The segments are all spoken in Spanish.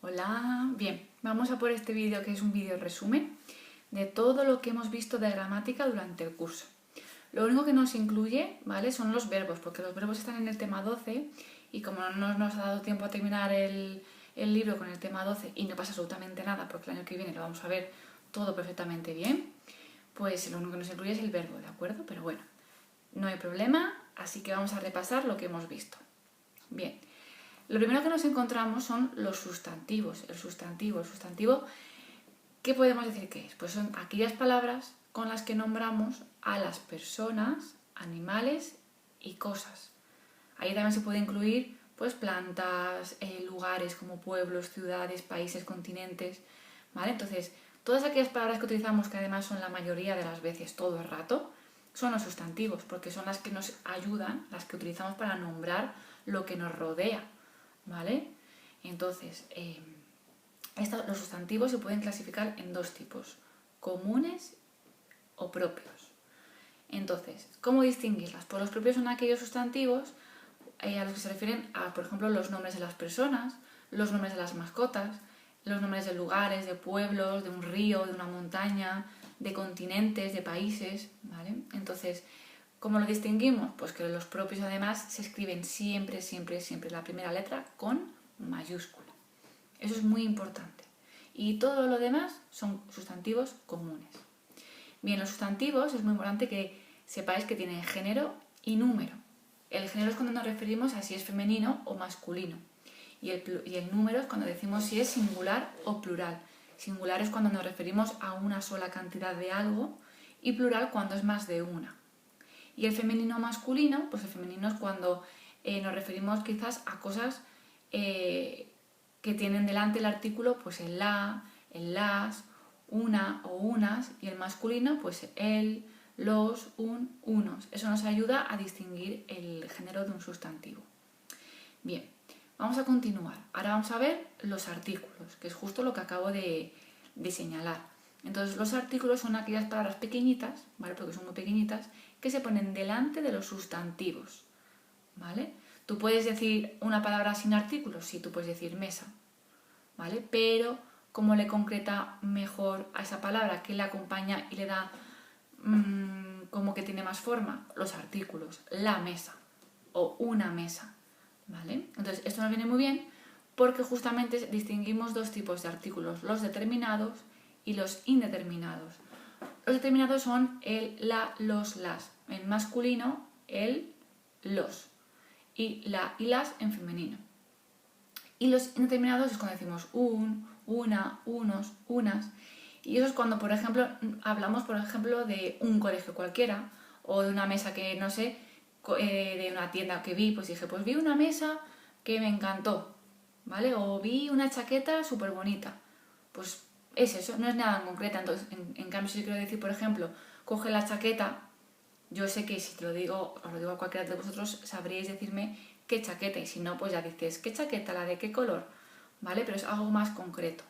Hola, bien, vamos a por este vídeo que es un vídeo resumen de todo lo que hemos visto de gramática durante el curso. Lo único que nos incluye, ¿vale?, son los verbos, porque los verbos están en el tema 12 y como no nos ha dado tiempo a terminar el libro con el tema 12 y no pasa absolutamente nada porque el año que viene lo vamos a ver todo perfectamente bien, pues lo único que nos incluye es el verbo, ¿de acuerdo? Pero bueno, no hay problema, así que vamos a repasar lo que hemos visto. Bien. Lo primero que nos encontramos son los sustantivos. El sustantivo, ¿qué podemos decir que es? Pues son aquellas palabras con las que nombramos a las personas, animales y cosas. Ahí también se puede incluir pues plantas, lugares como pueblos, ciudades, países, continentes, ¿vale? Entonces, todas aquellas palabras que utilizamos, que además son la mayoría de las veces todo el rato, son los sustantivos, porque son las que nos ayudan, las que utilizamos para nombrar lo que nos rodea, ¿vale? Entonces, los sustantivos se pueden clasificar en dos tipos, comunes o propios. Entonces, ¿cómo distinguirlas? Pues los propios son aquellos sustantivos a los que se refieren a, por ejemplo, los nombres de las personas, los nombres de las mascotas, los nombres de lugares, de pueblos, de un río, de una montaña, de continentes, de países, ¿vale? Entonces, ¿cómo lo distinguimos? Pues que los propios además se escriben siempre la primera letra con mayúscula. Eso es muy importante. Y todo lo demás son sustantivos comunes. Bien, los sustantivos es muy importante que sepáis que tienen género y número. El género es cuando nos referimos a si es femenino o masculino. Y el número es cuando decimos si es singular o plural. Singular es cuando nos referimos a una sola cantidad de algo y plural cuando es más de una. Y el femenino masculino, pues el femenino es cuando nos referimos quizás a cosas que tienen delante el artículo, pues el la, el las, una o unas, y el masculino, pues el, los, un, unos. Eso nos ayuda a distinguir el género de un sustantivo. Bien, vamos a continuar. Ahora vamos a ver los artículos, que es justo lo que acabo de señalar. Entonces, los artículos son aquellas palabras pequeñitas, ¿vale?, porque son muy pequeñitas, que se ponen delante de los sustantivos, ¿vale? Tú puedes decir una palabra sin artículos, sí, tú puedes decir mesa, ¿vale? Pero, ¿cómo le concreta mejor a esa palabra? ¿Qué le acompaña y le da como que tiene más forma? Los artículos, la mesa o una mesa, ¿vale? Entonces, esto nos viene muy bien porque justamente distinguimos dos tipos de artículos, los determinados y los indeterminados. Los determinados son el, la, los, las. En masculino, el, los. Y la y las en femenino. Y los indeterminados es cuando decimos un, una, unos, unas. Y eso es cuando, por ejemplo, hablamos, por ejemplo, de un colegio cualquiera o de una mesa que, no sé, de una tienda que vi, pues dije, pues vi una mesa que me encantó, ¿vale? O vi una chaqueta súper bonita. Pues es eso, no es nada en concreto. Entonces, en cambio, si yo quiero decir, por ejemplo, coge la chaqueta, yo sé que si te lo digo, os lo digo a cualquiera de vosotros, sabríais decirme qué chaqueta, y si no, pues ya dices, ¿qué chaqueta? ¿La de qué color? ¿Vale? Pero es algo más concreto.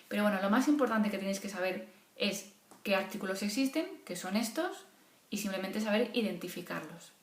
Pero bueno, lo más importante que tenéis que saber es qué artículos existen, que son estos, y simplemente saber identificarlos,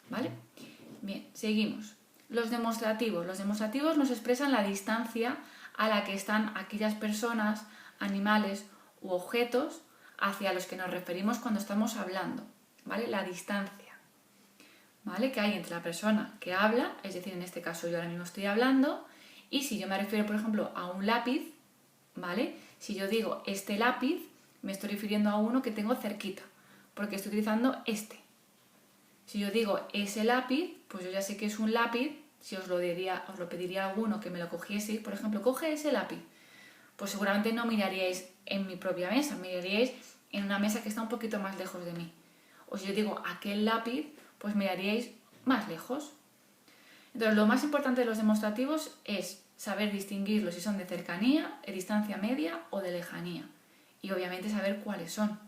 ¿vale? Bien, seguimos. Los demostrativos. Los demostrativos nos expresan la distancia a la que están aquellas personas, animales u objetos hacia los que nos referimos cuando estamos hablando, ¿vale? La distancia, ¿vale?, que hay entre la persona que habla, es decir, en este caso yo ahora mismo estoy hablando, y si yo me refiero, por ejemplo, a un lápiz, ¿vale? Si yo digo este lápiz, me estoy refiriendo a uno que tengo cerquita, porque estoy utilizando este. Si yo digo ese lápiz, pues yo ya sé que es un lápiz. Si os lo pediría a alguno que me lo cogieseis, por ejemplo, coge ese lápiz, pues seguramente no miraríais en mi propia mesa, miraríais en una mesa que está un poquito más lejos de mí. O si yo digo aquel lápiz, pues miraríais más lejos. Entonces, lo más importante de los demostrativos es saber distinguirlos si son de cercanía, de distancia media o de lejanía. Y obviamente saber cuáles son,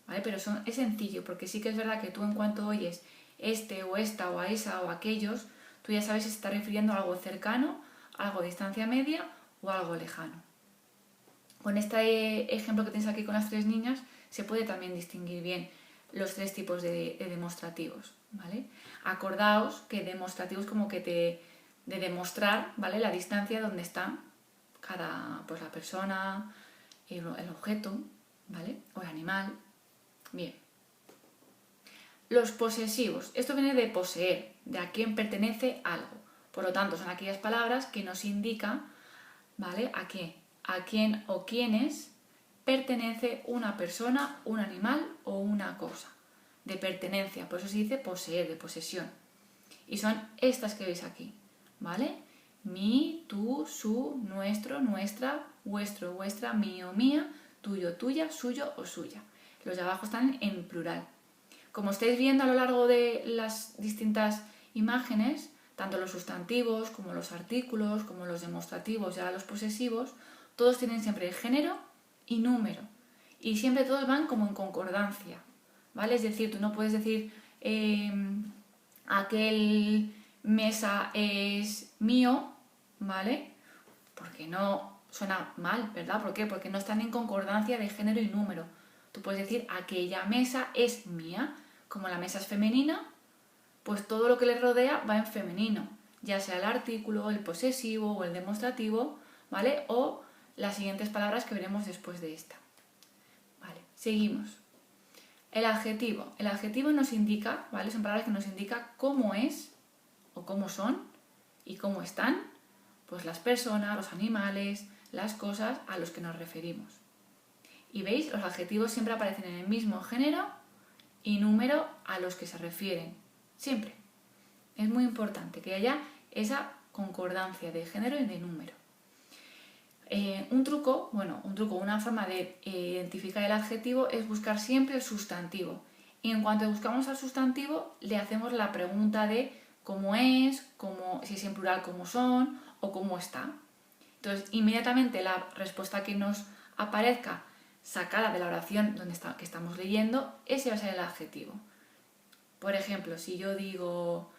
¿vale? Pero es sencillo, porque sí que es verdad que tú en cuanto oyes este o esta o a esa o a aquellos, tú ya sabes si se está refiriendo a algo cercano, a algo de distancia media o a algo lejano. Con este ejemplo que tenéis aquí con las tres niñas, se puede también distinguir bien los tres tipos de demostrativos, ¿vale? Acordaos que demostrativos como que de demostrar, ¿vale?, la distancia donde están, pues la persona, el objeto, ¿vale? O el animal. Bien. Los posesivos. Esto viene de poseer, de a quién pertenece algo. Por lo tanto, son aquellas palabras que nos indican, ¿vale? A quién o quiénes pertenece una persona, un animal o una cosa. De pertenencia, por eso se dice poseer, de posesión. Y son estas que veis aquí, ¿vale? Mi, tú, su, nuestro, nuestra, vuestro, vuestra, mío, mía, tuyo, tuya, suyo o suya. Los de abajo están en plural. Como estáis viendo a lo largo de las distintas imágenes, tanto los sustantivos como los artículos, como los demostrativos y ahora los posesivos, todos tienen siempre género y número. Y siempre todos van como en concordancia, ¿vale? Es decir, tú no puedes decir aquel mesa es mío, ¿vale? Porque no suena mal, ¿verdad? ¿Por qué? Porque no están en concordancia de género y número. Tú puedes decir aquella mesa es mía. Como la mesa es femenina, pues todo lo que le rodea va en femenino, ya sea el artículo, el posesivo o el demostrativo, ¿vale? O las siguientes palabras que veremos después de esta. Vale, seguimos. El adjetivo. El adjetivo nos indica, ¿vale? Son palabras que nos indican cómo es o cómo son y cómo están, pues las personas, los animales, las cosas a los que nos referimos. Y veis, los adjetivos siempre aparecen en el mismo género y número a los que se refieren. Siempre. Es muy importante que haya esa concordancia de género y de número. Una forma de identificar el adjetivo es buscar siempre el sustantivo. Y en cuanto buscamos al sustantivo, le hacemos la pregunta de cómo es, si es en plural, cómo son o cómo está. Entonces, inmediatamente la respuesta que nos aparezca sacada de la oración que estamos leyendo, ese va a ser el adjetivo. Por ejemplo, si yo digo,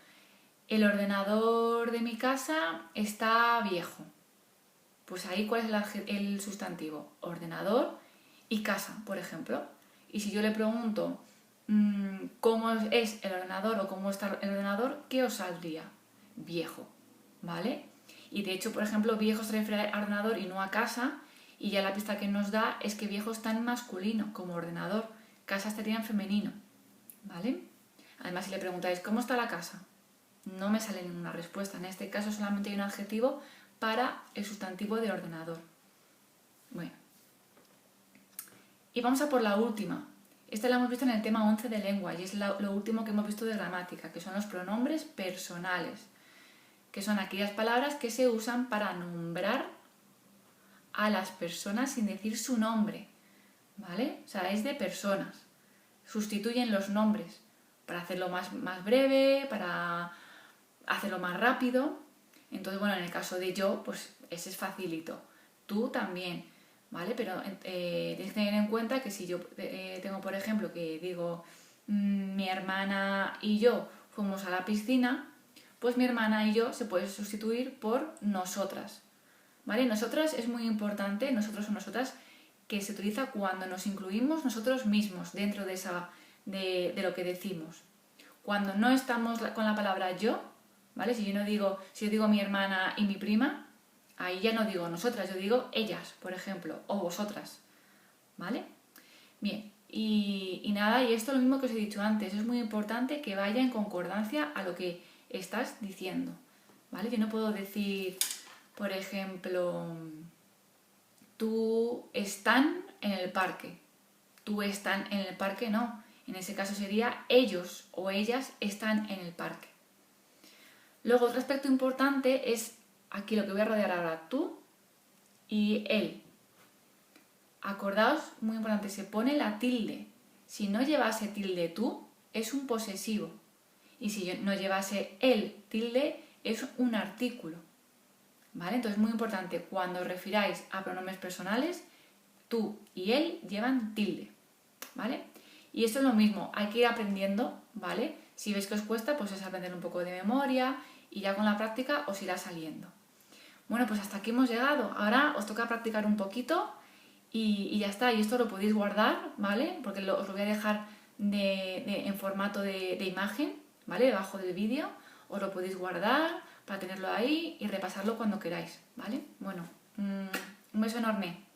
el ordenador de mi casa está viejo, pues ahí ¿cuál es el sustantivo? Ordenador y casa, por ejemplo. Y si yo le pregunto cómo es el ordenador o cómo está el ordenador, ¿qué os saldría? Viejo, ¿vale? Y de hecho, por ejemplo, viejo se refiere a ordenador y no a casa. Y ya la pista que nos da es que viejo está en masculino, como ordenador. Casa estaría en femenino, ¿vale? Además, si le preguntáis, ¿cómo está la casa? No me sale ninguna respuesta. En este caso solamente hay un adjetivo para el sustantivo de ordenador. Bueno. Y vamos a por la última. Esta la hemos visto en el tema 11 de lengua y es lo último que hemos visto de gramática, que son los pronombres personales, que son aquellas palabras que se usan para nombrar a las personas sin decir su nombre, ¿vale? O sea, es de personas. Sustituyen los nombres para hacerlo más breve, para hacerlo más rápido. Entonces, bueno, en el caso de yo, pues ese es facilito. Tú también, ¿vale? Pero tienes que tener en cuenta que si yo tengo, por ejemplo, que digo mi hermana y yo fuimos a la piscina, pues mi hermana y yo se puede sustituir por nosotras. ¿Vale? Nosotras es muy importante, nosotros o nosotras, que se utiliza cuando nos incluimos nosotros mismos dentro de lo que decimos. Cuando no estamos con la palabra yo, ¿vale? Si yo digo mi hermana y mi prima, ahí ya no digo nosotras, yo digo ellas, por ejemplo, o vosotras, ¿vale? Bien, y nada, y esto es lo mismo que os he dicho antes, es muy importante que vaya en concordancia a lo que estás diciendo, ¿vale? Yo no puedo decir, por ejemplo, tú están en el parque. Tú están en el parque, no. En ese caso sería ellos o ellas están en el parque. Luego, otro aspecto importante es aquí lo que voy a rodear ahora, tú y él. Acordaos, muy importante, se pone la tilde. Si no llevase tilde tú, es un posesivo. Y si no llevase el tilde, es un artículo. ¿Vale? Entonces es muy importante, cuando os refiráis a pronombres personales, tú y él llevan tilde, ¿vale? Y esto es lo mismo, hay que ir aprendiendo, ¿vale? Si veis que os cuesta, pues es aprender un poco de memoria y ya con la práctica os irá saliendo. Bueno, pues hasta aquí hemos llegado. Ahora os toca practicar un poquito y ya está. Y esto lo podéis guardar, ¿vale? Porque os lo voy a dejar en formato de imagen, ¿vale? Debajo del vídeo. Os lo podéis guardar para tenerlo ahí y repasarlo cuando queráis, ¿vale? Bueno, Un beso enorme.